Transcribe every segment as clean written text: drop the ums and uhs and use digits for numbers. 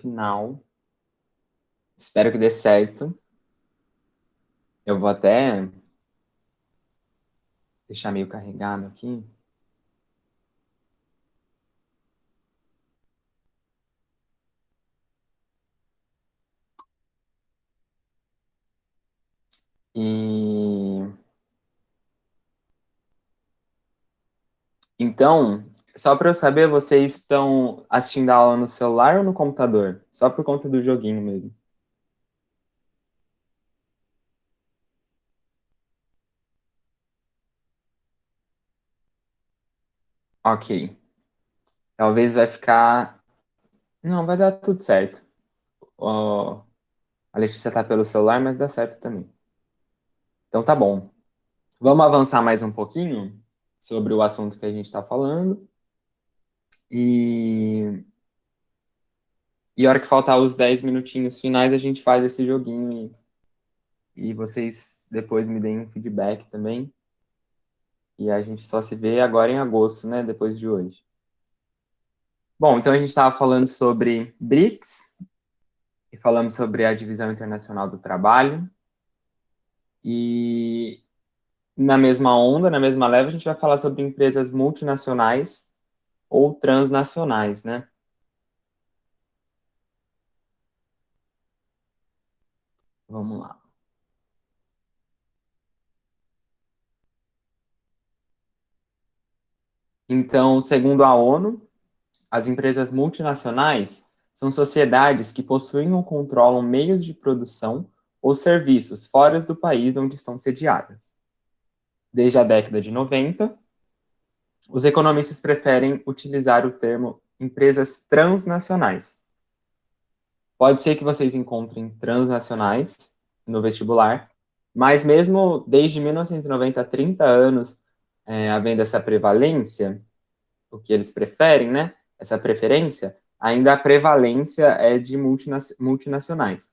final. Espero que dê certo. Eu vou até deixar meio carregado aqui. E então, só para eu saber, vocês estão assistindo a aula no celular ou no computador? Só por conta do joguinho mesmo. Ok. Talvez vai ficar. Não, vai dar tudo certo. Ó, a Letícia tá pelo celular, mas dá certo também. Então tá bom. Vamos avançar mais um pouquinho sobre o assunto que a gente está falando. E, e a hora que faltar os 10 minutinhos finais, a gente faz esse joguinho e vocês depois me deem um feedback também. E a gente só se vê agora em agosto, né? Depois de hoje. Bom, então a gente estava falando sobre BRICS e falamos sobre a Divisão Internacional do Trabalho. E na mesma onda, na mesma leva, a gente vai falar sobre empresas multinacionais ou transnacionais, né? Vamos lá. Então, segundo a ONU, as empresas multinacionais são sociedades que possuem ou controlam meios de produção ou serviços fora do país onde estão sediadas. Desde a década de 90, os economistas preferem utilizar o termo empresas transnacionais. Pode ser que vocês encontrem transnacionais no vestibular, mas mesmo desde 1990, 30 anos, havendo essa prevalência, o que eles preferem, né? Essa preferência, ainda a prevalência é de multinacionais.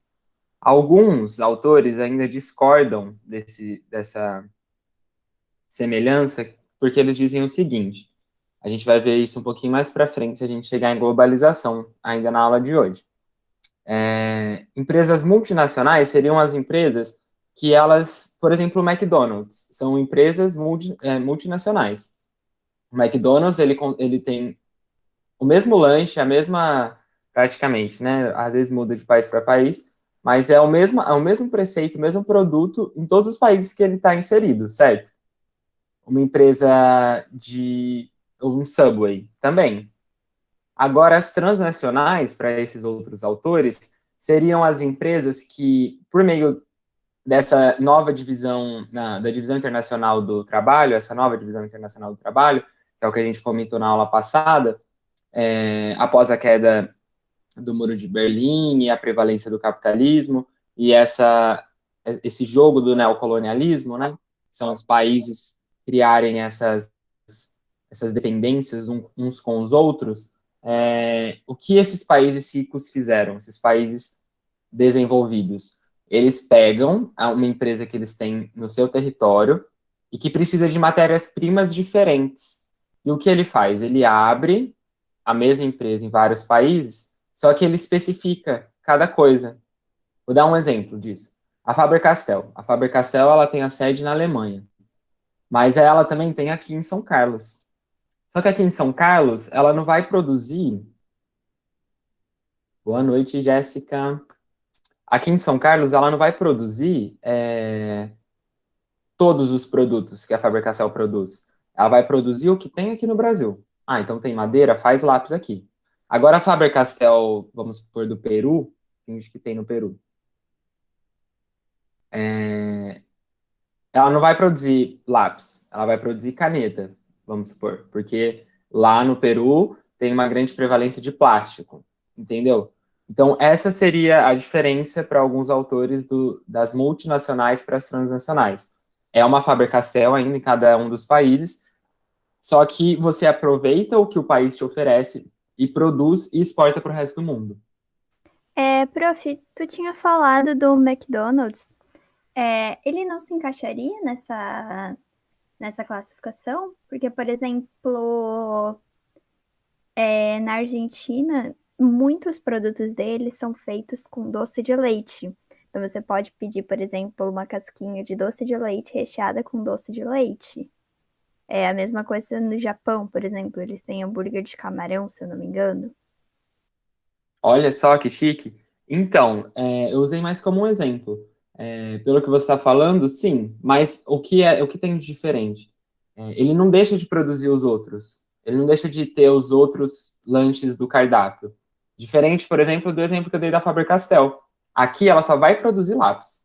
Alguns autores ainda discordam dessa semelhança, porque eles dizem o seguinte: a gente vai ver isso um pouquinho mais para frente se a gente chegar em globalização, ainda na aula de hoje. Empresas multinacionais seriam as empresas que elas, por exemplo, o McDonald's, são empresas multinacionais. O McDonald's, ele tem o mesmo lanche, a mesma, praticamente, né? Às vezes muda de país para país, mas é o mesmo preceito, o mesmo produto em todos os países que ele está inserido, certo? Uma empresa de um Subway também. Agora, as transnacionais, para esses outros autores, seriam as empresas que, por meio dessa nova divisão, da divisão internacional do trabalho, essa nova divisão internacional do trabalho, que é o que a gente comentou na aula passada, após a queda do Muro de Berlim e a prevalência do capitalismo e esse jogo do neocolonialismo, né? São os países criarem essas dependências uns com os outros. O que esses países ricos fizeram, esses países desenvolvidos? Eles pegam uma empresa que eles têm no seu território e que precisa de matérias-primas diferentes. E o que ele faz? Ele abre a mesma empresa em vários países, só que ele especifica cada coisa. Vou dar um exemplo disso. A Faber-Castell. A Faber-Castell, ela tem a sede na Alemanha, mas ela também tem aqui em São Carlos. Só que aqui em São Carlos, ela não vai produzir. Boa noite, Jéssica. Aqui em São Carlos, ela não vai produzir todos os produtos que a Faber-Castell produz. Ela vai produzir o que tem aqui no Brasil. Ah, então tem madeira, faz lápis aqui. Agora a Faber-Castell, vamos supor, do Peru, finge que tem no Peru. Ela não vai produzir lápis, ela vai produzir caneta, vamos supor, porque lá no Peru tem uma grande prevalência de plástico, entendeu? Então, essa seria a diferença para alguns autores das multinacionais para as transnacionais. É uma Faber-Castell ainda em cada um dos países, só que você aproveita o que o país te oferece e produz e exporta para o resto do mundo. Prof, tu tinha falado do McDonald's. Ele não se encaixaria nessa classificação? Porque, por exemplo, na Argentina, muitos produtos deles são feitos com doce de leite. Então você pode pedir, por exemplo, uma casquinha de doce de leite recheada com doce de leite. É a mesma coisa no Japão, por exemplo, eles têm hambúrguer de camarão, se eu não me engano. Olha só que chique. Então, eu usei mais como um exemplo. Pelo que você está falando, sim, mas o que tem de diferente? Ele não deixa de produzir os outros. Ele não deixa de ter os outros lanches do cardápio. Diferente, por exemplo, do exemplo que eu dei da Faber-Castell. Aqui ela só vai produzir lápis.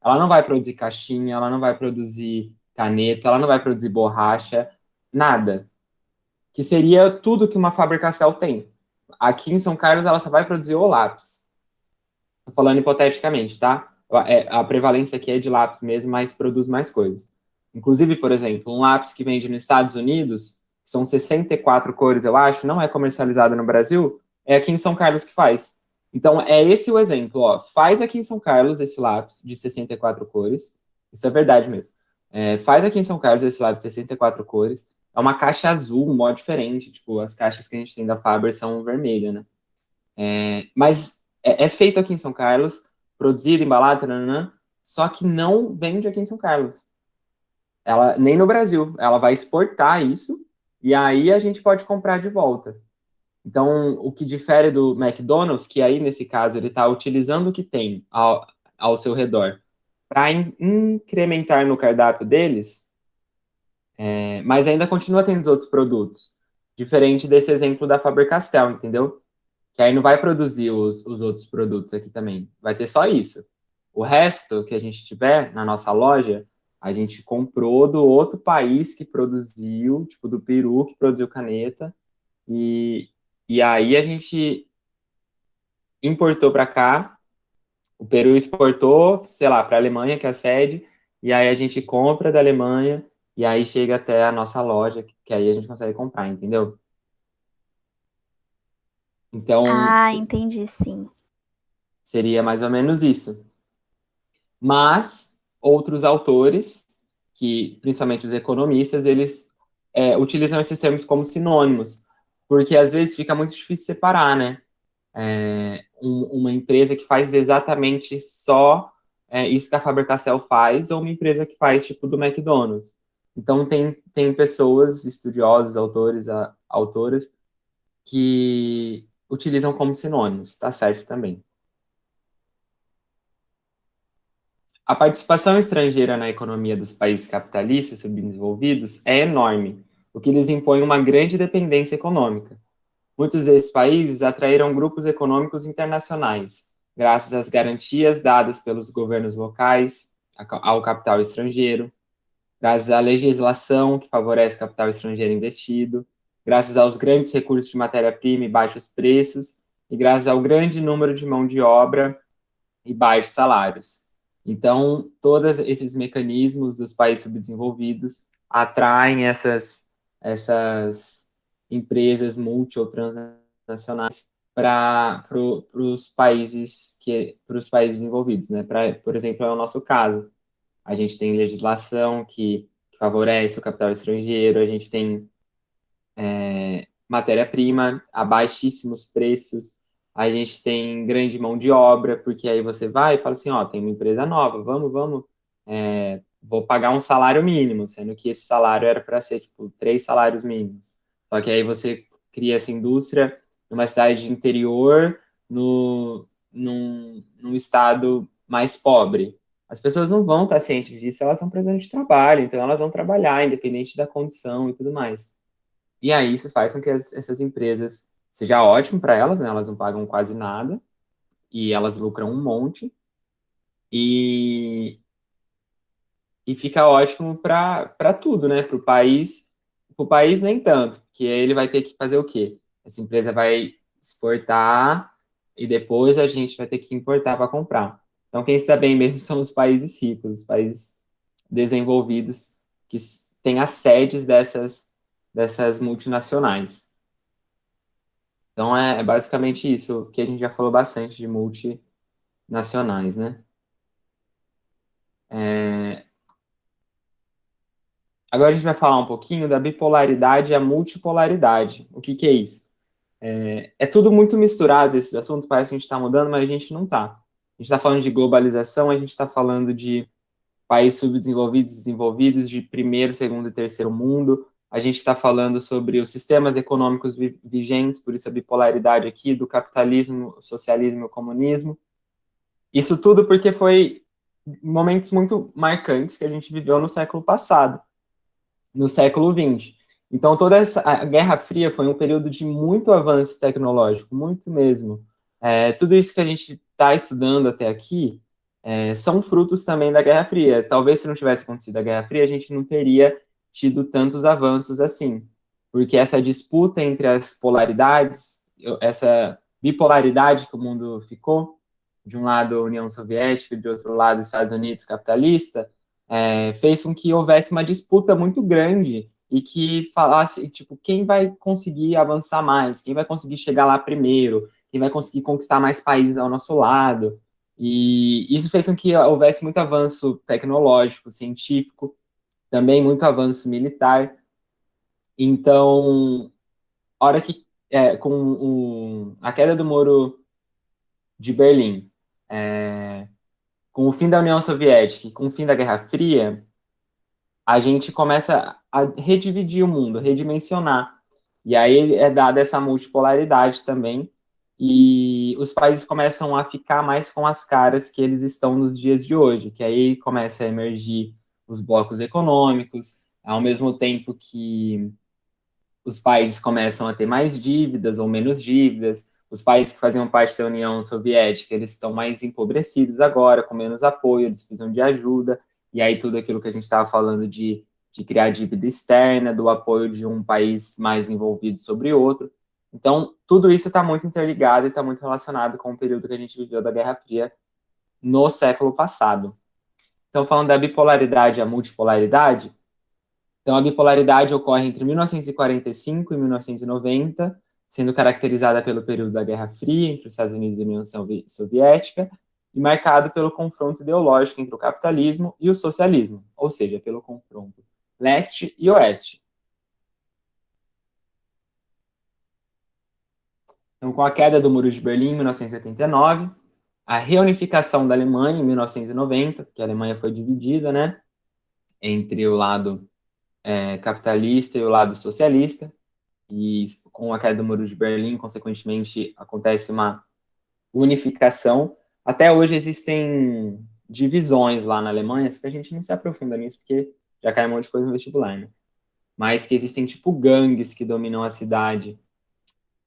Ela não vai produzir caixinha, ela não vai produzir caneta, ela não vai produzir borracha, nada. Que seria tudo que uma Faber-Castell tem. Aqui em São Carlos ela só vai produzir o lápis. Tô falando hipoteticamente, tá? A prevalência aqui é de lápis mesmo, mas produz mais coisas. Inclusive, por exemplo, um lápis que vende nos Estados Unidos, que são 64 cores, eu acho, não é comercializado no Brasil, é aqui em São Carlos que faz. Então, é esse o exemplo, ó. Faz aqui em São Carlos esse lápis de 64 cores. Isso é verdade mesmo. Faz aqui em São Carlos esse lápis de 64 cores. É uma caixa azul, um modo diferente. Tipo, as caixas que a gente tem da Faber são vermelhas, né? Mas é feito aqui em São Carlos, produzido, embalado, tananã, só que não vende aqui em São Carlos. Ela nem no Brasil. Ela vai exportar isso e aí a gente pode comprar de volta. Então, o que difere do McDonald's, que aí nesse caso ele está utilizando o que tem ao seu redor para incrementar no cardápio deles, mas ainda continua tendo outros produtos. Diferente desse exemplo da Faber-Castell, entendeu? Que aí não vai produzir os outros produtos aqui também. Vai ter só isso. O resto que a gente tiver na nossa loja, a gente comprou do outro país que produziu, tipo do Peru, que produziu caneta, e, e aí a gente importou para cá, o Peru exportou, sei lá, para a Alemanha, que é a sede, e aí a gente compra da Alemanha, e aí chega até a nossa loja, que aí a gente consegue comprar, entendeu? Então, Ah, entendi, sim. seria mais ou menos isso. Mas outros autores, que principalmente os economistas, eles utilizam esses termos como sinônimos, porque às vezes fica muito difícil separar, né? Uma empresa que faz exatamente só isso que a Faber-Castell faz, ou uma empresa que faz tipo do McDonald's. Então tem pessoas, estudiosos, autores, autoras, que utilizam como sinônimos, tá certo também. A participação estrangeira na economia dos países capitalistas subdesenvolvidos é enorme, o que lhes impõe uma grande dependência econômica. Muitos desses países atraíram grupos econômicos internacionais, graças às garantias dadas pelos governos locais ao capital estrangeiro, graças à legislação que favorece capital estrangeiro investido, graças aos grandes recursos de matéria-prima e baixos preços, e graças ao grande número de mão de obra e baixos salários. Então, todos esses mecanismos dos países subdesenvolvidos atraem essas empresas multi ou transnacionais para os países envolvidos, né? Por exemplo, é o nosso caso. A gente tem legislação que favorece o capital estrangeiro, a gente tem matéria-prima a baixíssimos preços, a gente tem grande mão de obra, porque aí você vai e fala assim, ó, tem uma empresa nova, vamos, vou pagar um salário mínimo, sendo que esse salário era para ser, tipo, 3 salários mínimos. Só que aí você cria essa indústria numa cidade de interior, num estado mais pobre. As pessoas não vão estar cientes disso, elas estão precisando de trabalho, então elas vão trabalhar, independente da condição e tudo mais. E aí isso faz com que essas empresas seja ótimo para elas, né? Elas não pagam quase nada e elas lucram um monte e, e fica ótimo para tudo, né? Para o país nem tanto, porque ele vai ter que fazer o quê? Essa empresa vai exportar e depois a gente vai ter que importar para comprar. Então quem se dá bem mesmo são os países ricos, os países desenvolvidos que têm as sedes dessas multinacionais. Então é basicamente isso, que a gente já falou bastante de multinacionais, né? Agora a gente vai falar um pouquinho da bipolaridade e a multipolaridade. O que que é isso? É tudo muito misturado, esses assuntos, parece que a gente está mudando, mas a gente não está. A gente está falando de globalização, a gente está falando de países subdesenvolvidos, desenvolvidos, de primeiro, segundo e terceiro mundo. A gente está falando sobre os sistemas econômicos vigentes, por isso a bipolaridade aqui, do capitalismo, socialismo e comunismo. Isso tudo porque foi momentos muito marcantes que a gente viveu no século passado, no século XX. Então, toda a Guerra Fria foi um período de muito avanço tecnológico, muito mesmo. Tudo isso que a gente está estudando até aqui são frutos também da Guerra Fria. Talvez se não tivesse acontecido a Guerra Fria, a gente não teria tido tantos avanços assim, porque essa disputa entre as polaridades, essa bipolaridade que o mundo ficou, de um lado a União Soviética, de outro lado Estados Unidos capitalista, fez com que houvesse uma disputa muito grande e que falasse, tipo, quem vai conseguir avançar mais, quem vai conseguir chegar lá primeiro, quem vai conseguir conquistar mais países ao nosso lado. E isso fez com que houvesse muito avanço tecnológico, científico, também muito avanço militar. Então, a hora que, com a queda do Muro de Berlim, com o fim da União Soviética e com o fim da Guerra Fria, a gente começa a redividir o mundo, redimensionar. E aí é dada essa multipolaridade também, e os países começam a ficar mais com as caras que eles estão nos dias de hoje, que aí começa a emergir os blocos econômicos, ao mesmo tempo que os países começam a ter mais dívidas ou menos dívidas, os países que faziam parte da União Soviética, eles estão mais empobrecidos agora, com menos apoio, eles precisam de ajuda, e aí tudo aquilo que a gente estava falando de criar dívida externa, do apoio de um país mais envolvido sobre outro. Então, tudo isso está muito interligado e está muito relacionado com o período que a gente viveu da Guerra Fria no século passado. Então, falando da bipolaridade e a multipolaridade, então, a bipolaridade ocorre entre 1945 e 1990, sendo caracterizada pelo período da Guerra Fria entre os Estados Unidos e a União Soviética, e marcado pelo confronto ideológico entre o capitalismo e o socialismo, ou seja, pelo confronto leste e oeste. Então, com a queda do Muro de Berlim em 1989, a reunificação da Alemanha em 1990, que a Alemanha foi dividida, né, entre o lado capitalista e o lado socialista, e com a queda do Muro de Berlim, consequentemente, acontece uma unificação. Até hoje existem divisões lá na Alemanha, só que a gente não se aprofunda nisso, porque já cai um monte de coisa no vestibular, né? Mas que existem, tipo, gangues que dominam a cidade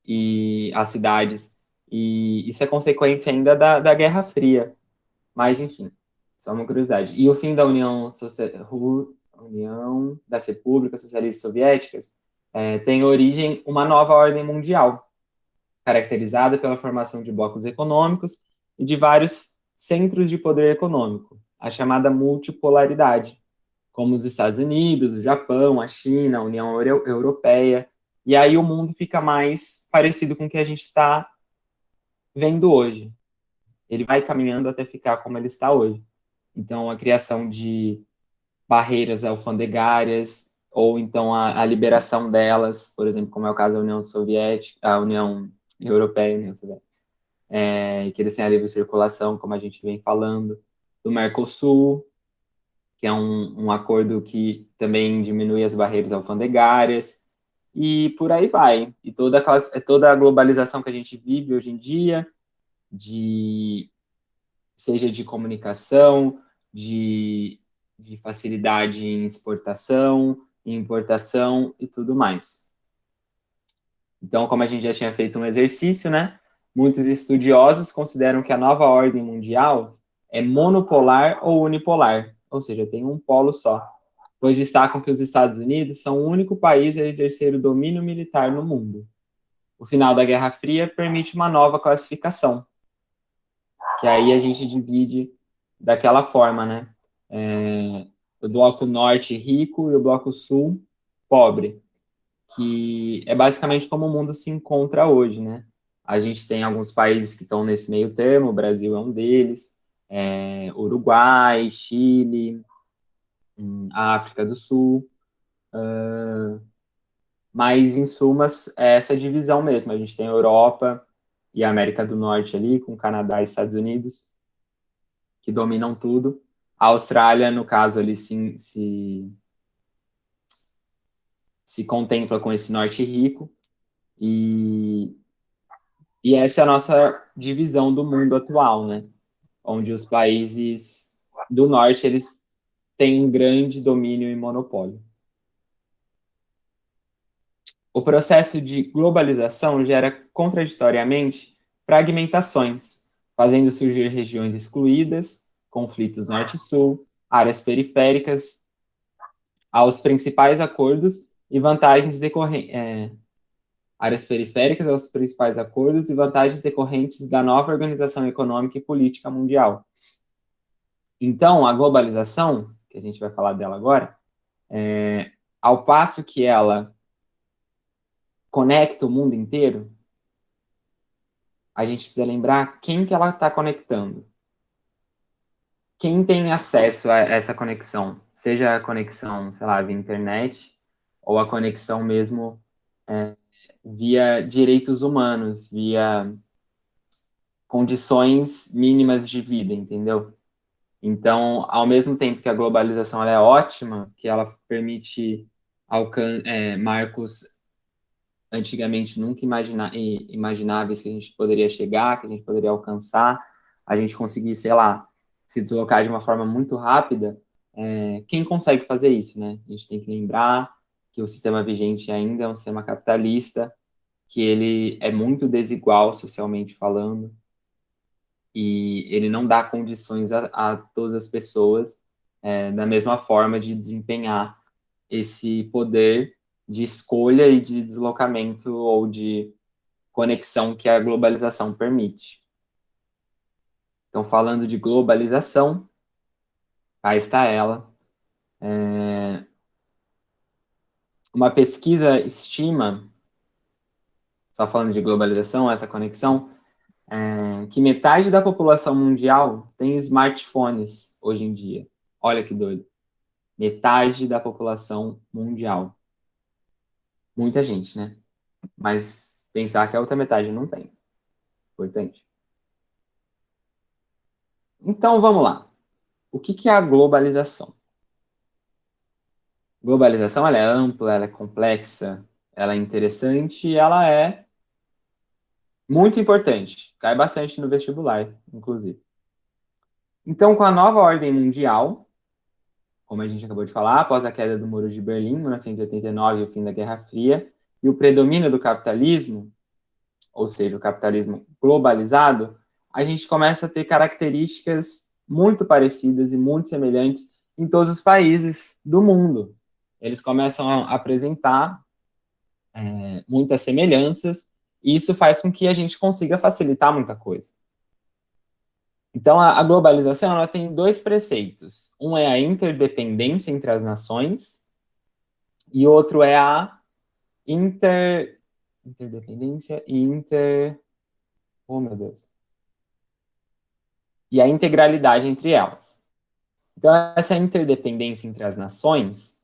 e as cidades, e isso é consequência ainda da Guerra Fria. Mas, enfim, só uma curiosidade. E o fim da União das Repúblicas Socialistas Soviéticas tem origem uma nova ordem mundial, caracterizada pela formação de blocos econômicos e de vários centros de poder econômico, a chamada multipolaridade, como os Estados Unidos, o Japão, a China, a União Europeia, e aí o mundo fica mais parecido com o que a gente está vendo hoje. Ele vai caminhando até ficar como ele está hoje. Então, a criação de barreiras alfandegárias, ou então a liberação delas, por exemplo, como é o caso da União Soviética, a União Europeia, União Soviética, que eles têm a livre circulação, como a gente vem falando, do Mercosul, que é um acordo que também diminui as barreiras alfandegárias, e por aí vai. E toda a globalização que a gente vive hoje em dia, seja de comunicação, de, de facilidade em exportação, em importação e tudo mais. Então, como a gente já tinha feito um exercício, né? Muitos estudiosos consideram que a nova ordem mundial é monopolar ou unipolar, ou seja, tem um polo só, pois destacam que os Estados Unidos são o único país a exercer o domínio militar no mundo. O final da Guerra Fria permite uma nova classificação, que aí a gente divide daquela forma, né? O bloco norte rico e o bloco sul pobre, que é basicamente como o mundo se encontra hoje, né? A gente tem alguns países que estão nesse meio termo, o Brasil é um deles, Uruguai, Chile, a África do Sul, Mas, em sumas, é essa divisão mesmo. A gente tem a Europa e a América do Norte ali, com Canadá e Estados Unidos, que dominam tudo. A Austrália, no caso, ali se contempla com esse norte rico. E essa é a nossa divisão do mundo atual, né? Onde os países do norte, eles têm um grande domínio e monopólio. O processo de globalização gera, contraditoriamente, fragmentações, fazendo surgir regiões excluídas, conflitos norte-sul, áreas periféricas aos principais acordos e vantagens decorrentes, áreas periféricas aos principais acordos e vantagens decorrentes da nova organização econômica e política mundial. Então, a globalização, que a gente vai falar dela agora, ao passo que ela conecta o mundo inteiro, a gente precisa lembrar quem que ela está conectando. Quem tem acesso a essa conexão, seja a conexão, sei lá, via internet, ou a conexão mesmo via direitos humanos, via condições mínimas de vida, entendeu? Então, ao mesmo tempo que a globalização ela é ótima, que ela permite marcos antigamente nunca imagináveis que a gente poderia chegar, que a gente poderia alcançar, a gente conseguir, sei lá, se deslocar de uma forma muito rápida, quem consegue fazer isso, né? A gente tem que lembrar que o sistema vigente ainda é um sistema capitalista, que ele é muito desigual socialmente falando, e ele não dá condições a todas as pessoas da mesma forma de desempenhar esse poder de escolha e de deslocamento ou de conexão que a globalização permite. Então, falando de globalização, cá está ela. Uma pesquisa estima, só falando de globalização, essa conexão, que metade da população mundial tem smartphones hoje em dia. Olha que doido. Metade da população mundial. Muita gente, né? Mas pensar que a outra metade não tem. Importante. Então, vamos lá. O que é a globalização? Globalização ela é ampla, ela é complexa, ela é interessante e ela é muito importante. Cai bastante no vestibular, inclusive. Então, com a nova ordem mundial, como a gente acabou de falar, após a queda do Muro de Berlim, em 1989, e o fim da Guerra Fria, e o predomínio do capitalismo, ou seja, o capitalismo globalizado, a gente começa a ter características muito parecidas e muito semelhantes em todos os países do mundo. Eles começam a apresentar muitas semelhanças, e isso faz com que a gente consiga facilitar muita coisa. Então, a globalização ela tem dois preceitos. Um é a interdependência entre as nações, e outro é a interdependência e Oh, meu Deus. E a integralidade entre elas. Então, essa interdependência entre as nações,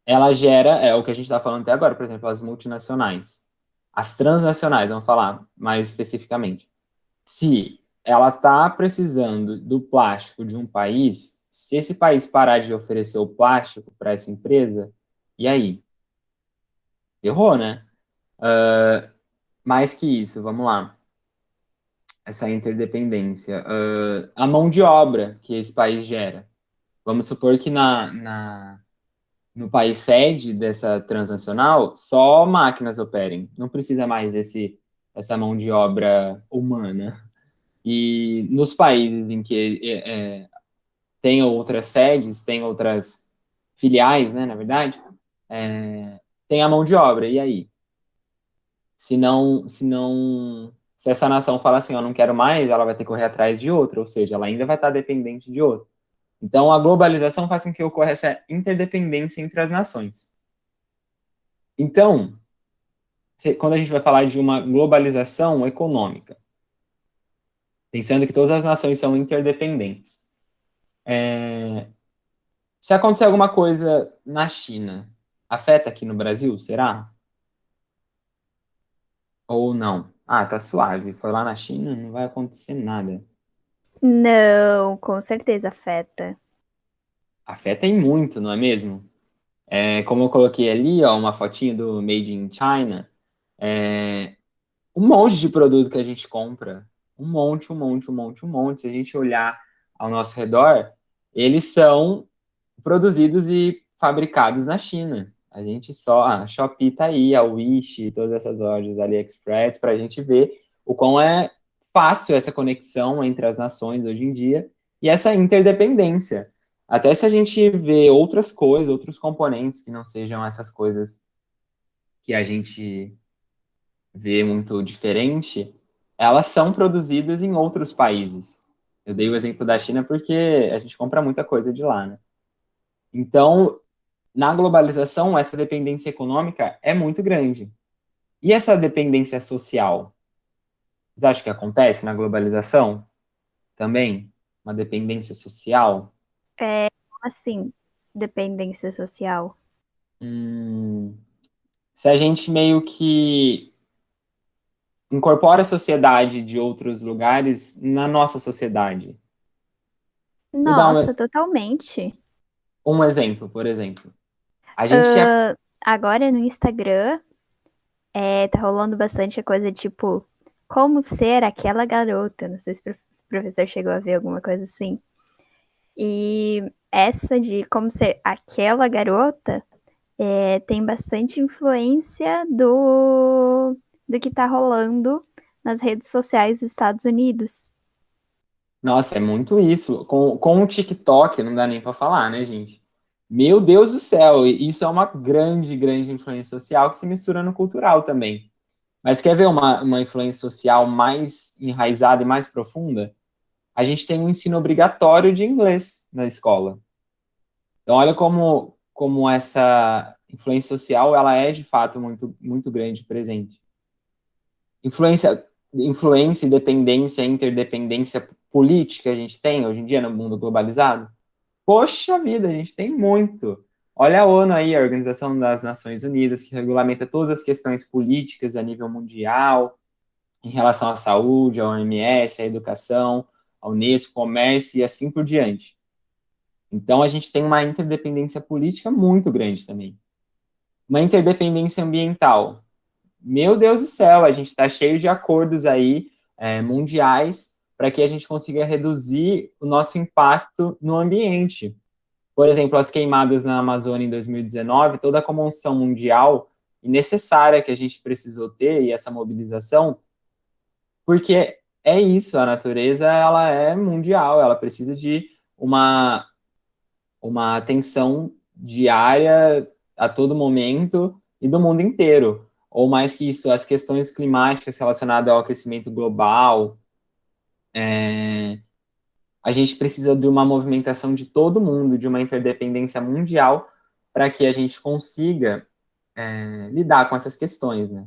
ela gera, o que a gente está falando até agora, por exemplo, as multinacionais. As transnacionais, vamos falar mais especificamente. Se ela está precisando do plástico de um país, se esse país parar de oferecer o plástico para essa empresa, e aí? Errou, né? Mais que isso, vamos lá. Essa interdependência. A mão de obra que esse país gera. Vamos supor que no país sede dessa transnacional, só máquinas operem. Não precisa mais essa mão de obra humana. E nos países em que tem outras sedes, tem outras filiais, né, na verdade, tem a mão de obra. E aí? Se essa nação fala assim, eu não quero mais, ela vai ter que correr atrás de outra, ou seja, ela ainda vai estar dependente de outra. Então, a globalização faz com que ocorra essa interdependência entre as nações. Então, quando a gente vai falar de uma globalização econômica, pensando que todas as nações são interdependentes, se acontecer alguma coisa na China, Afeta aqui no Brasil, será? Ou não? Ah, tá suave. Foi lá na China, não vai acontecer nada. Não, com certeza afeta. Afeta em muito, não é mesmo? Como eu coloquei ali, ó, uma fotinho do Made in China, um monte de produto que a gente compra, um monte, um monte, um monte, um monte. Se a gente olhar ao nosso redor, eles são produzidos e fabricados na China. A gente só, a Shopee tá aí, a Wish, todas essas lojas, AliExpress, para a gente ver o quão é fácil essa conexão entre as nações hoje em dia e essa interdependência. Até se a gente vê outras coisas, outros componentes que não sejam essas coisas que a gente vê muito diferente, elas são produzidas em outros países. Eu dei o exemplo da China porque a gente compra muita coisa de lá, né? Então, na globalização, essa dependência econômica é muito grande. E essa dependência social? Vocês acham que acontece na globalização também? Uma dependência social? É, assim, dependência social. Hum, Se a gente meio que incorpora a sociedade de outros lugares na nossa sociedade. Vou dar Nossa, totalmente. um exemplo, por exemplo. A gente é. Agora no Instagram, tá rolando bastante a coisa tipo, como ser aquela garota. Não sei se o professor chegou a ver alguma coisa assim. E essa de como ser aquela garota tem bastante influência do que tá rolando nas redes sociais dos Estados Unidos. Nossa, é muito isso. Com o TikTok, não dá nem para falar, né, gente? Meu Deus do céu, isso é uma grande, grande influência social que se mistura no cultural também. Mas quer ver uma influência social mais enraizada e mais profunda? A gente tem um ensino obrigatório de inglês na escola. Então, olha como essa influência social ela é de fato muito, muito grande e presente. Influência, dependência, interdependência política a gente tem hoje em dia no mundo globalizado? Poxa vida, a gente tem muito. Olha a ONU aí, a Organização das Nações Unidas, que regulamenta todas as questões políticas a nível mundial, em relação à saúde, à OMS, à educação, à Unesco, comércio e assim por diante. Então, a gente tem uma interdependência política muito grande também. Uma interdependência ambiental. Meu Deus do céu, a gente está cheio de acordos aí mundiais para que a gente consiga reduzir o nosso impacto no ambiente. Por exemplo, as queimadas na Amazônia em 2019, toda a comoção mundial e necessária que a gente precisou ter e essa mobilização, porque é isso, a natureza ela é mundial, ela precisa de uma, uma atenção diária a todo momento e do mundo inteiro. Ou mais que isso, as questões climáticas relacionadas ao aquecimento global, a gente precisa de uma movimentação de todo mundo, de uma interdependência mundial, para que a gente consiga lidar com essas questões, né?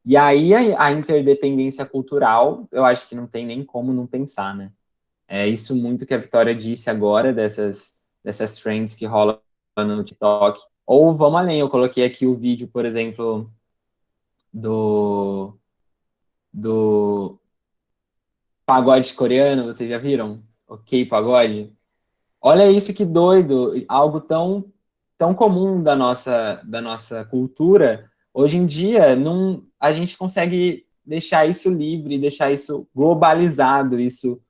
E aí a interdependência cultural, eu acho que não tem nem como não pensar, né? É isso muito que a Vitória disse agora, dessas trends que rolam no TikTok. Ou vamos além, eu coloquei aqui o vídeo, por exemplo, do, do pagode coreano, vocês já viram? Ok, pagode? Olha isso que doido, algo tão comum da nossa cultura. Hoje em dia, não, a gente consegue deixar isso livre, deixar isso globalizado, isso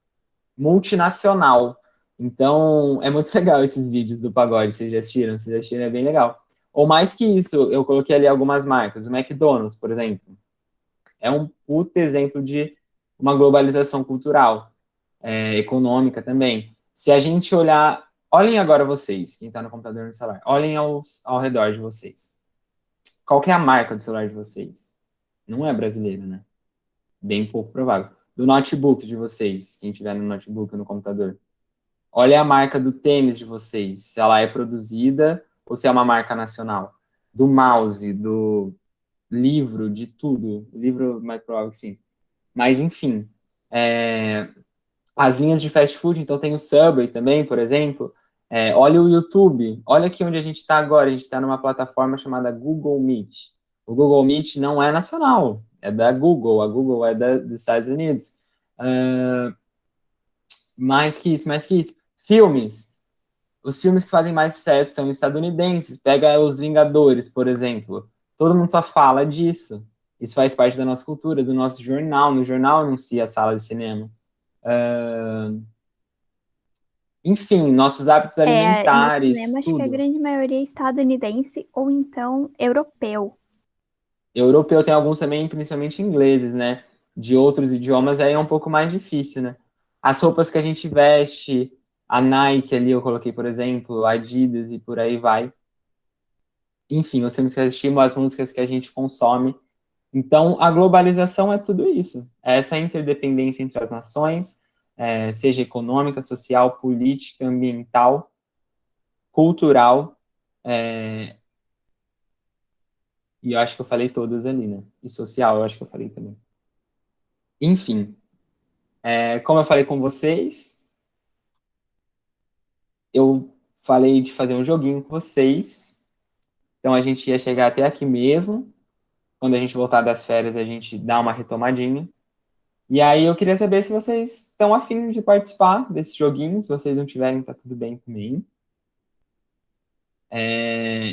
multinacional. Então, é muito legal esses vídeos do pagode, vocês já assistiram? Vocês já assistiram, é bem legal. Ou mais que isso, eu coloquei ali algumas marcas. O McDonald's, por exemplo, é um puto exemplo de uma globalização cultural, econômica também. Se a gente olhar, olhem agora vocês, quem está no computador e no celular, olhem ao redor de vocês. Qual que é a marca do celular de vocês? Não é brasileira, né? Bem pouco provável. Do notebook de vocês, quem tiver no notebook ou no computador. Olha a marca do tênis de vocês, se ela é produzida ou se é uma marca nacional. Do mouse, do livro, de tudo. Livro, mais provável que sim. Mas, enfim, as linhas de fast food, então tem o Subway também, por exemplo, Olha o YouTube, olha aqui onde a gente está agora, a gente está numa plataforma chamada Google Meet. O Google Meet não é nacional, é da Google, a Google é dos Estados Unidos. Mais que isso, mais que isso. Filmes. Os filmes que fazem mais sucesso são estadunidenses. Pega Os Vingadores, por exemplo. Todo mundo só fala disso. Isso faz parte da nossa cultura, do nosso jornal. No jornal anuncia a sala de cinema. Enfim, nossos hábitos No alimentares, cinema, acho que a tudo. grande maioria é estadunidense ou então europeu. Europeu tem alguns também, principalmente ingleses, né? De outros idiomas, aí é um pouco mais difícil, né? As roupas que a gente veste, a Nike ali eu coloquei, por exemplo, a Adidas e por aí vai. Enfim, os filmes que assistimos, as músicas que a gente consome. Então, a globalização é tudo isso. É essa interdependência entre as nações, seja econômica, social, política, ambiental, cultural, e eu acho que eu falei todas ali, né? E social, eu acho que eu falei também. Enfim, como eu falei com vocês, eu falei de fazer um joguinho com vocês. Então, a gente ia chegar até aqui mesmo. Quando a gente voltar das férias, a gente dá uma retomadinha. E aí eu queria saber se vocês estão afim de participar desse joguinho. Se vocês não tiverem, tá tudo bem também.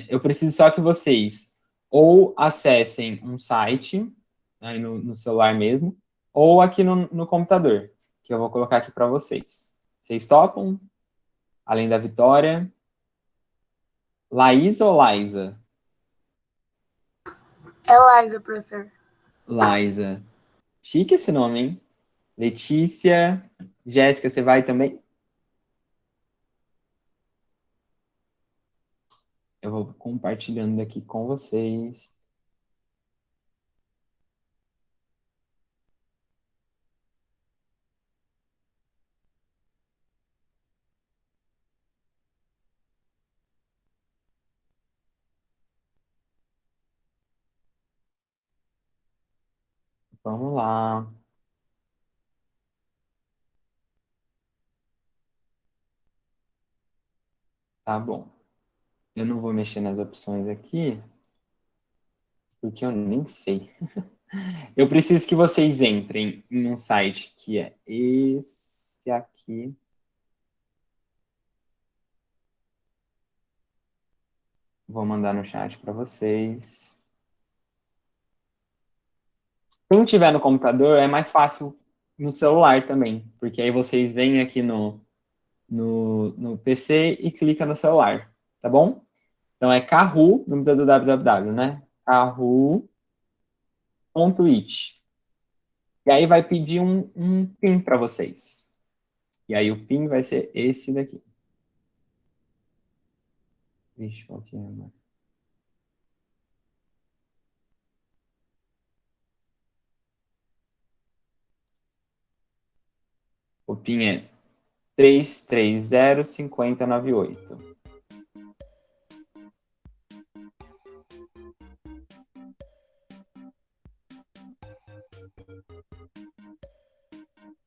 Eu preciso só que vocês ou acessem um site, aí no celular mesmo, ou aqui no computador, que eu vou colocar aqui para vocês. Vocês topam? Além da Vitória. Laísa ou Laísa? É Liza, professor. Laísa. Chique esse nome, hein? Letícia. Jéssica, você vai também? Eu vou compartilhando aqui com vocês. Vamos lá. Tá bom. Eu não vou mexer nas opções aqui, porque eu nem sei. Eu preciso que vocês entrem em um site que é esse aqui. Vou mandar no chat para vocês. Quem tiver no computador é mais fácil no celular também, porque aí vocês vêm aqui no PC e clica no celular, tá bom? Então é Kahoot, não precisa do www, né? Kahoot.it. E aí vai pedir um PIN para vocês. E aí o PIN vai ser esse daqui. Vixe, qual que é, mano? O PIN é 3305098.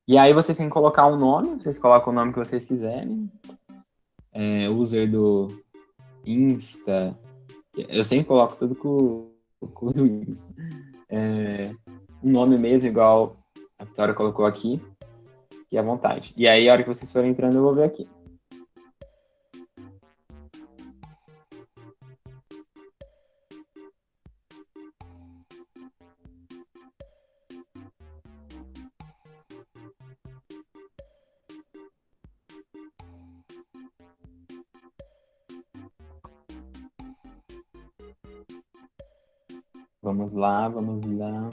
E aí vocês têm que colocar um nome, vocês colocam o nome que vocês quiserem. User do Insta. Eu sempre coloco tudo com o do Insta. Um nome mesmo, igual a Vitória colocou aqui, e à vontade. E aí, a hora que vocês forem entrando, eu vou ver aqui. Vamos lá, vamos lá.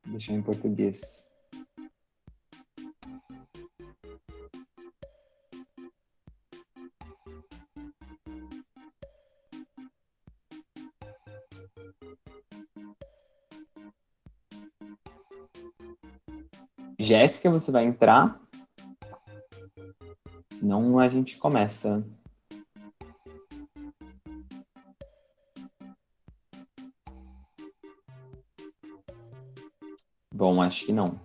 Deixa eu em português. Jéssica, você vai entrar. Senão a gente começa. Bom, acho que não.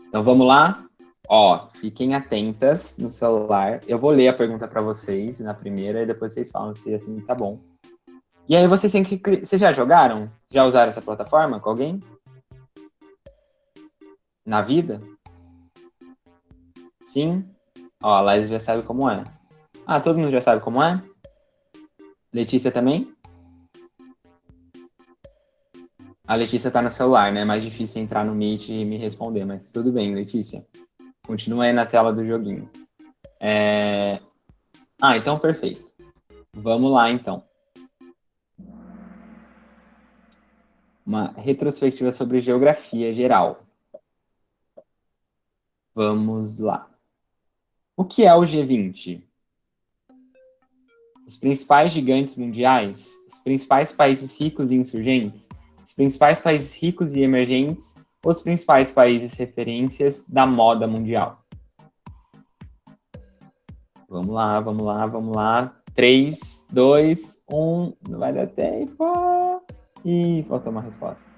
Então vamos lá. Ó, fiquem atentas no celular. Eu vou ler a pergunta para vocês na primeira e depois vocês falam se assim tá bom. E aí vocês têm que... Vocês já jogaram? Já usaram essa plataforma com alguém? Na vida? Sim? Ó, a Laís já sabe como é. Ah, todo mundo já sabe como é? Letícia também? A Letícia tá no celular, né? É mais difícil entrar no Meet e me responder, mas tudo bem, Letícia. Continua aí na tela do joguinho. Ah, então perfeito. Vamos lá, então. Uma retrospectiva sobre geografia geral. Vamos lá. O que é o G20? Os principais gigantes mundiais, os principais países ricos e insurgentes, os principais países ricos e emergentes, os principais países referências da moda mundial. Vamos lá, vamos lá, vamos lá. 3, 2, 1. Não vai dar tempo. Ih, faltou uma resposta.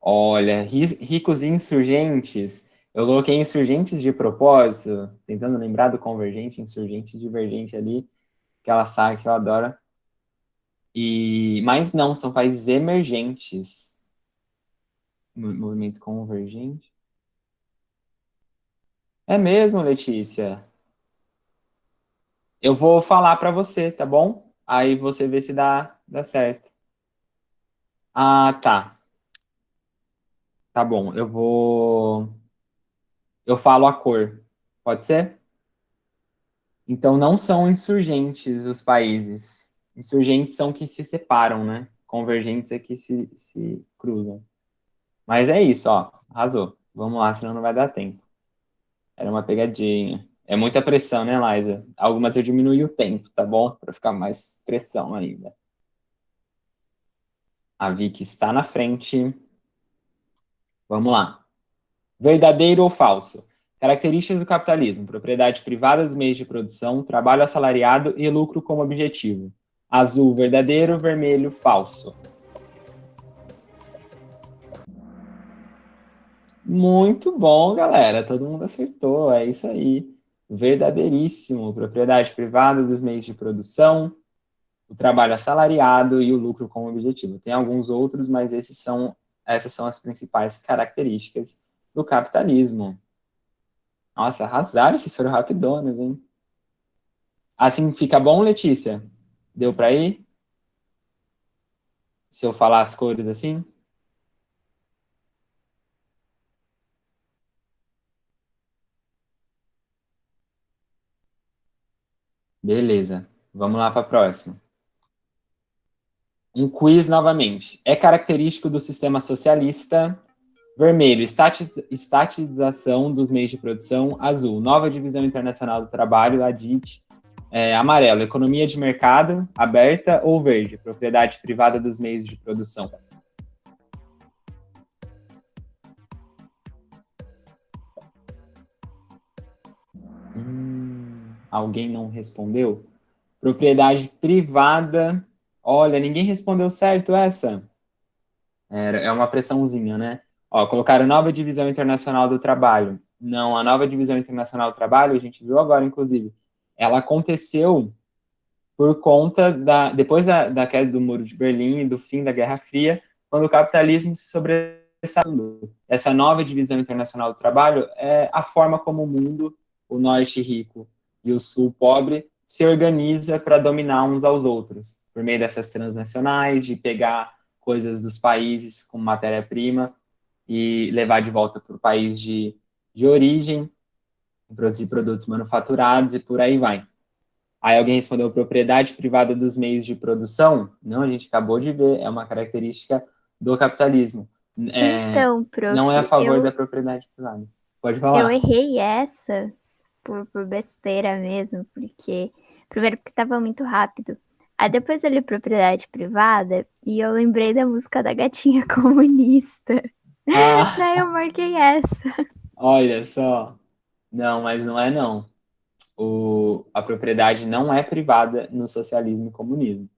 Olha, ricos e insurgentes. Eu coloquei insurgentes de propósito, tentando lembrar do convergente, insurgente, divergente ali, aquela saga que eu adoro. Mas não, são países emergentes. Movimento convergente. É mesmo, Letícia? Eu vou falar para você, tá bom? Aí você vê se dá certo. Ah, tá. Tá bom, eu falo a cor. Pode ser? Então não são insurgentes os países. Insurgentes são que se separam, né? Convergentes é que se cruzam. Mas é isso, ó. Arrasou. Vamos lá, senão não vai dar tempo. Era uma pegadinha. É muita pressão, né, Liza? Algumas eu diminui o tempo, tá bom? Para ficar mais pressão ainda. A Vicky está na frente. Vamos lá. Verdadeiro ou falso? Características do capitalismo: propriedade privada dos meios de produção, trabalho assalariado e lucro como objetivo. Azul, verdadeiro; vermelho, falso. Muito bom, galera. Todo mundo acertou. É isso aí. Verdadeiríssimo. Propriedade privada dos meios de produção, o trabalho assalariado e o lucro como objetivo. Tem alguns outros, mas essas são as principais características do capitalismo. Nossa, arrasaram, esses foram rapidonas, hein? Assim fica bom, Letícia? Deu para ir? Se eu falar as cores assim? Beleza. Vamos lá para a próxima. Um quiz novamente. É característico do sistema socialista. Vermelho, estatização dos meios de produção. Azul, nova divisão internacional do trabalho, a DIT. Amarelo, economia de mercado aberta. Ou verde, propriedade privada dos meios de produção. Alguém não respondeu? Propriedade privada. Olha, ninguém respondeu certo essa. É uma pressãozinha, né? Ó, colocaram nova divisão internacional do trabalho. Não, a nova divisão internacional do trabalho, a gente viu agora, inclusive, ela aconteceu por conta depois da queda do Muro de Berlim e do fim da Guerra Fria, quando o capitalismo se sobressaiu. Essa nova divisão internacional do trabalho é a forma como o mundo, o norte rico e o sul pobre, se organiza para dominar uns aos outros, por meio dessas transnacionais, de pegar coisas dos países como matéria-prima e levar de volta para o país de origem, produzir produtos manufaturados e por aí vai. Aí alguém respondeu propriedade privada dos meios de produção? Não, a gente acabou de ver, é uma característica do capitalismo. Então, prof, não é a favor da propriedade privada. Pode falar. Eu errei essa por besteira mesmo, porque... Primeiro porque tava muito rápido. Aí depois eu li propriedade privada e eu lembrei da música da gatinha comunista. Daí eu marquei essa. Olha só. Não, mas não é não. A propriedade não é privada no socialismo e comunismo.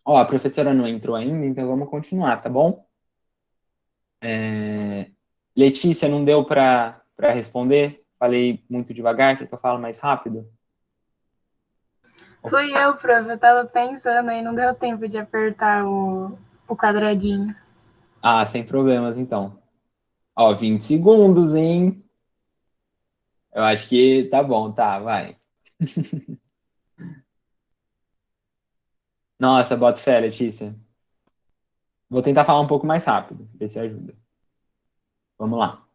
Ó, a professora não entrou ainda, então vamos continuar, tá bom? Letícia, não deu para responder? Falei muito devagar, quer que eu falo mais rápido? Fui eu, prof. Eu tava pensando aí, não deu tempo de apertar o quadradinho. Ah, sem problemas, então. Ó, 20 segundos, hein? Eu acho que tá bom, tá, vai. Nossa, bota fé, Letícia. Vou tentar falar um pouco mais rápido, ver se ajuda. Vamos lá.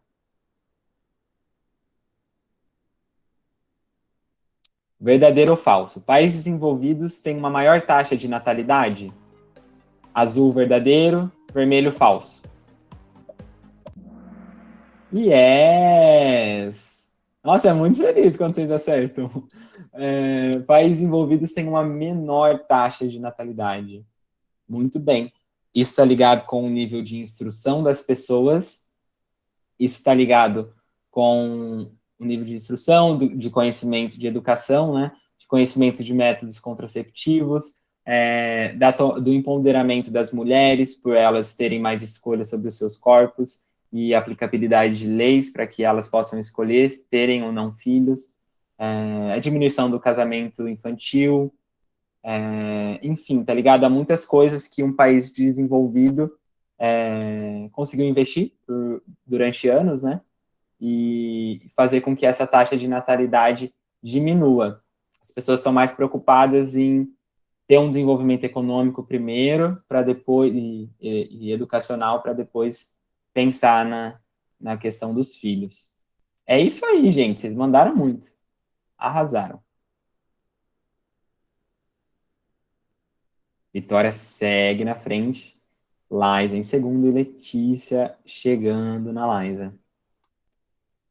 Verdadeiro ou falso? Países desenvolvidos têm uma maior taxa de natalidade? Azul, verdadeiro. Vermelho, falso. Yes! Nossa, é muito feliz quando vocês acertam. Países envolvidos têm uma menor taxa de natalidade. Muito bem. Isso está ligado com o nível de instrução das pessoas. Isso está ligado com o nível de instrução, de conhecimento de educação, né? De conhecimento de métodos contraceptivos, do empoderamento das mulheres, por elas terem mais escolha sobre os seus corpos, e aplicabilidade de leis para que elas possam escolher terem ou não filhos, a diminuição do casamento infantil, enfim, tá ligado a muitas coisas que um país desenvolvido conseguiu investir durante anos, né? E fazer com que essa taxa de natalidade diminua. As pessoas estão mais preocupadas em ter um desenvolvimento econômico primeiro, para depois e educacional, para depois pensar na questão dos filhos. É isso aí, gente. Vocês mandaram muito. Arrasaram. Vitória segue na frente. Liza em segundo e Letícia chegando na Liza.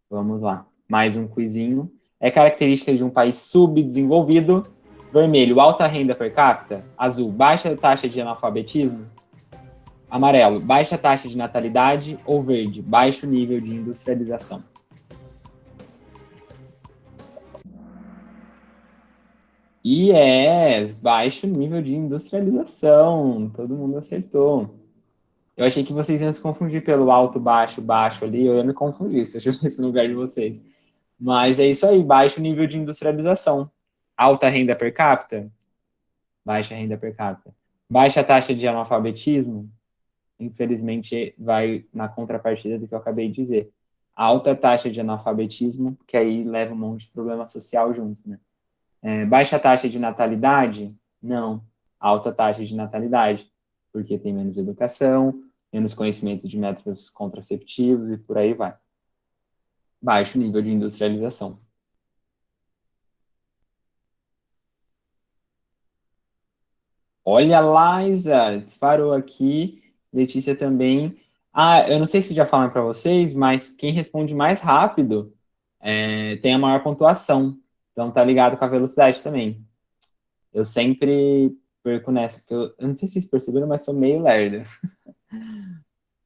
Vamos lá. Mais um quizinho. É característica de um país subdesenvolvido. Vermelho, alta renda per capita. Azul, baixa taxa de analfabetismo. Amarelo, baixa taxa de natalidade. Ou verde, baixo nível de industrialização. Baixo nível de industrialização. Todo mundo acertou. Eu achei que vocês iam se confundir pelo alto, baixo, baixo ali. Eu ia me confundir se eu estivesse no lugar de vocês. Mas é isso aí, baixo nível de industrialização. Alta renda per capita, baixa renda per capita. Baixa taxa de analfabetismo, infelizmente vai na contrapartida do que eu acabei de dizer. Alta taxa de analfabetismo, que aí leva um monte de problema social junto, né? Baixa taxa de natalidade, não. Alta taxa de natalidade, porque tem menos educação, menos conhecimento de métodos contraceptivos e por aí vai. Baixo nível de industrialização. Olha, Liza, disparou aqui. Letícia também. Ah, eu não sei se já falaram para vocês, mas quem responde mais rápido tem a maior pontuação. Então tá ligado com a velocidade também. Eu sempre perco nessa, porque eu não sei se vocês perceberam, mas sou meio lerdo.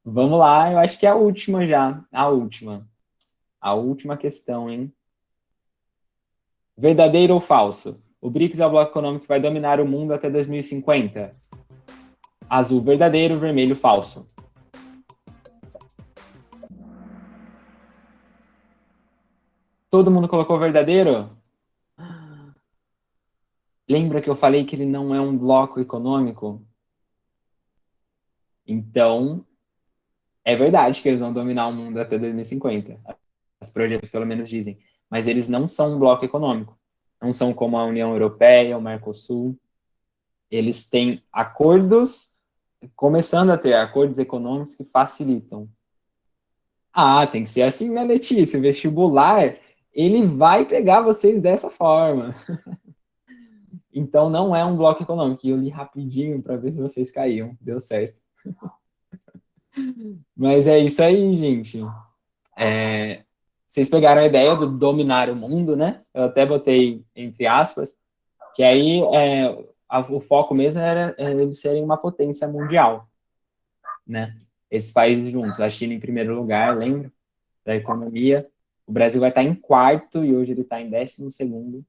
Vamos lá, eu acho que é a última já. A última. A última questão, hein? Verdadeiro ou falso? O BRICS é o bloco econômico que vai dominar o mundo até 2050. Azul, verdadeiro, vermelho, falso. Todo mundo colocou verdadeiro? Lembra que eu falei que ele não é um bloco econômico? Então, é verdade que eles vão dominar o mundo até 2050. As projeções, pelo menos, dizem. Mas eles não são um bloco econômico. Não são como a União Europeia, o Mercosul. Eles têm acordos, começando a ter acordos econômicos que facilitam. Ah, tem que ser assim, né, Letícia? O vestibular, ele vai pegar vocês dessa forma. Então, não é um bloco econômico. E eu li rapidinho para ver se vocês caíam. Deu certo. Mas é isso aí, gente. Vocês pegaram a ideia do dominar o mundo, né? Eu até botei entre aspas, que aí o foco mesmo era eles serem uma potência mundial, né? Esses países juntos. A China em primeiro lugar, lembra? Da economia. O Brasil vai estar em quarto e hoje ele está em 12º.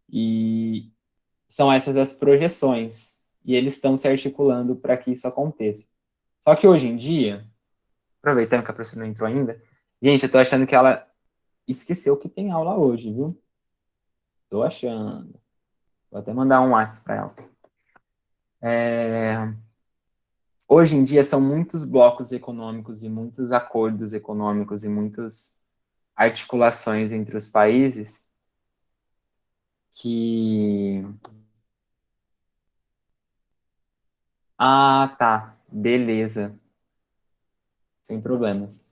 E são essas as projeções. E eles estão se articulando para que isso aconteça. Só que hoje em dia, aproveitando que a professora não entrou ainda, gente, eu tô achando que ela esqueceu que tem aula hoje, viu? Tô achando. Vou até mandar um WhatsApp para ela. Hoje em dia são muitos blocos econômicos e muitos acordos econômicos e muitas articulações entre os países que... Ah, tá. Beleza. Sem problemas.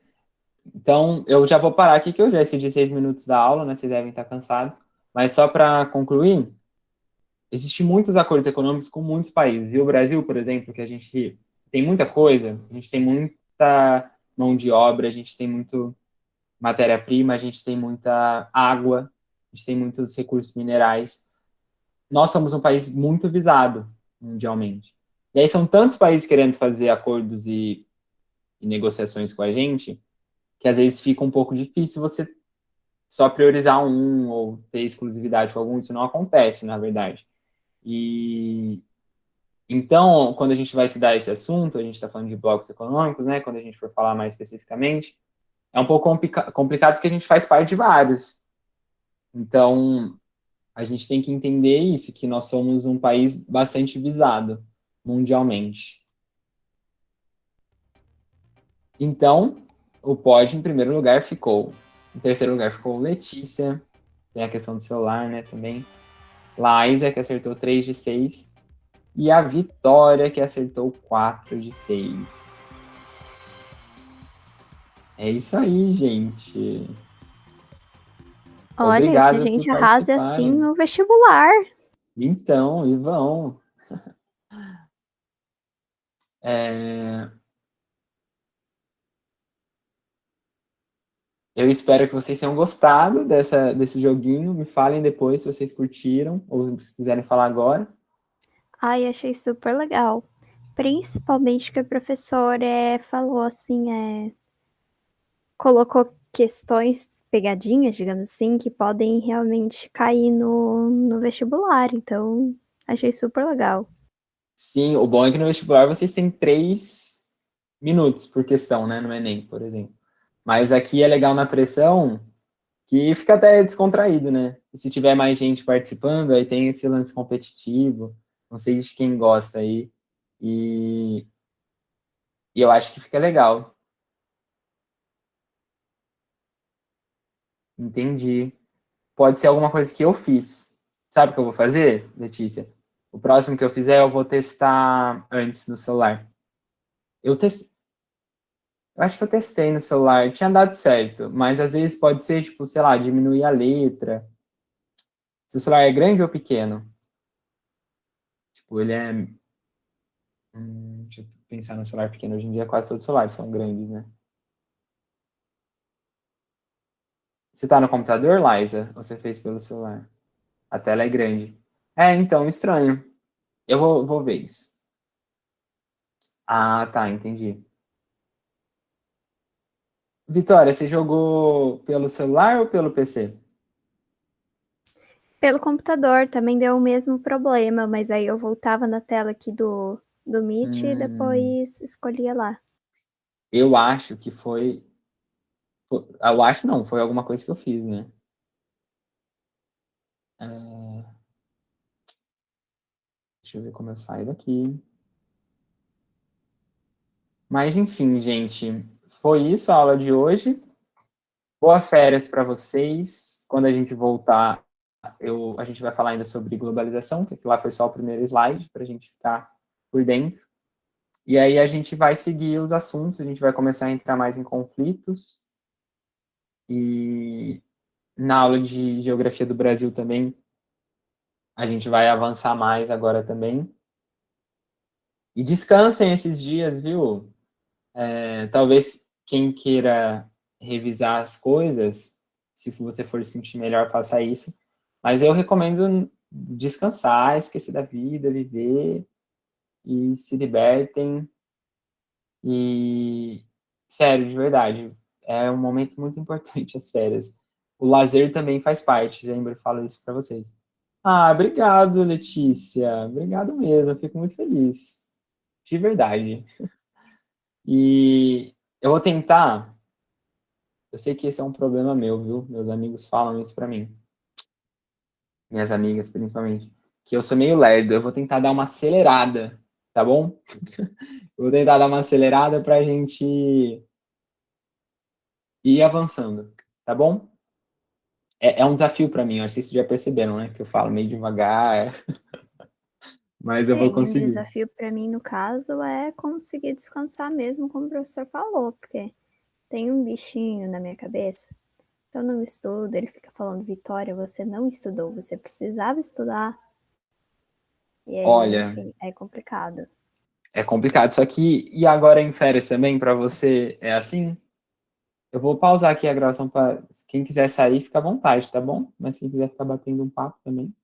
Então, eu já vou parar aqui, que eu já excedi 6 minutos da aula, né? Vocês devem estar cansados. Mas só para concluir, existem muitos acordos econômicos com muitos países. E o Brasil, por exemplo, que a gente tem muita coisa, a gente tem muita mão de obra, a gente tem muito matéria-prima, a gente tem muita água, a gente tem muitos recursos minerais. Nós somos um país muito visado mundialmente. E aí são tantos países querendo fazer acordos e negociações com a gente, que às vezes fica um pouco difícil você só priorizar um ou ter exclusividade com algum, isso não acontece, na verdade. E então, quando a gente vai estudar esse assunto, a gente está falando de blocos econômicos, né? Quando a gente for falar mais especificamente, é um pouco complicado porque a gente faz parte de vários. Então, a gente tem que entender isso, que nós somos um país bastante visado mundialmente. Então, o pódio, em primeiro lugar, ficou. Em terceiro lugar, ficou Letícia. Tem a questão do celular, né, também. Laísa, que acertou 3 de 6. E a Vitória, que acertou 4 de 6. É isso aí, gente. Olha, que a Obrigado por gente arrase assim participarem. no vestibular. Então, e vão. Eu espero que vocês tenham gostado desse joguinho. Me falem depois se vocês curtiram ou se quiserem falar agora. Ai, achei super legal. Principalmente que o professor falou assim, colocou questões, pegadinhas, digamos assim, que podem realmente cair no vestibular. Então, achei super legal. Sim, o bom é que no vestibular vocês têm 3 minutos por questão, né? No Enem, por exemplo. Mas aqui é legal na pressão que fica até descontraído, né? E se tiver mais gente participando, aí tem esse lance competitivo. Não sei de quem gosta aí. E, e eu acho que fica legal. Entendi. Pode ser alguma coisa que eu fiz. Sabe o que eu vou fazer, Letícia? O próximo que eu fizer, eu vou testar antes no celular. Eu acho que eu testei no celular, tinha dado certo, mas às vezes pode ser, tipo, sei lá, diminuir a letra. Se o celular é grande ou pequeno? Tipo, ele é. Deixa eu pensar no celular pequeno. Hoje em dia, quase todos os celulares são grandes, né? Você tá no computador, Liza? Ou você fez pelo celular? A tela é grande. Então, estranho. Eu vou ver isso. Ah, tá, entendi. Vitória, você jogou pelo celular ou pelo PC? Pelo computador também deu o mesmo problema, mas aí eu voltava na tela aqui do Meet e depois escolhia lá. Eu acho que foi. Eu acho não, foi alguma coisa que eu fiz, né? Deixa eu ver como eu saio daqui. Mas enfim, gente, foi isso a aula de hoje. Boa férias para vocês. Quando a gente voltar, a gente vai falar ainda sobre globalização, que lá foi só o primeiro slide, para a gente ficar por dentro. E aí a gente vai seguir os assuntos, a gente vai começar a entrar mais em conflitos. E na aula de Geografia do Brasil também, a gente vai avançar mais agora também. E descansem esses dias, viu? Talvez quem queira revisar as coisas, se você for se sentir melhor, faça isso. Mas eu recomendo descansar, esquecer da vida, viver e se libertem. E, sério, de verdade, é um momento muito importante as férias. O lazer também faz parte, lembro, eu falo isso para vocês. Ah, obrigado, Letícia. Obrigado mesmo, eu fico muito feliz. De verdade. E Eu vou tentar. Eu sei que esse é um problema meu, viu? Meus amigos falam isso pra mim. Minhas amigas, principalmente. Que eu sou meio lerdo. Eu vou tentar dar uma acelerada, tá bom? Eu vou tentar dar uma acelerada pra gente ir avançando, tá bom? É um desafio pra mim. Eu não sei se vocês já perceberam, né? Que eu falo meio devagar. Mas eu vou E um conseguir. desafio para mim, no caso, é conseguir descansar mesmo, como o professor falou, porque tem um bichinho na minha cabeça. Eu não estudo, ele fica falando, Vitória, você não estudou, você precisava estudar. E aí, Olha, enfim, é complicado. é complicado. Só que, e agora em férias também, pra você, é assim? Eu vou pausar aqui a gravação para quem quiser sair, fica à vontade, tá bom? Mas quem quiser ficar batendo um papo também.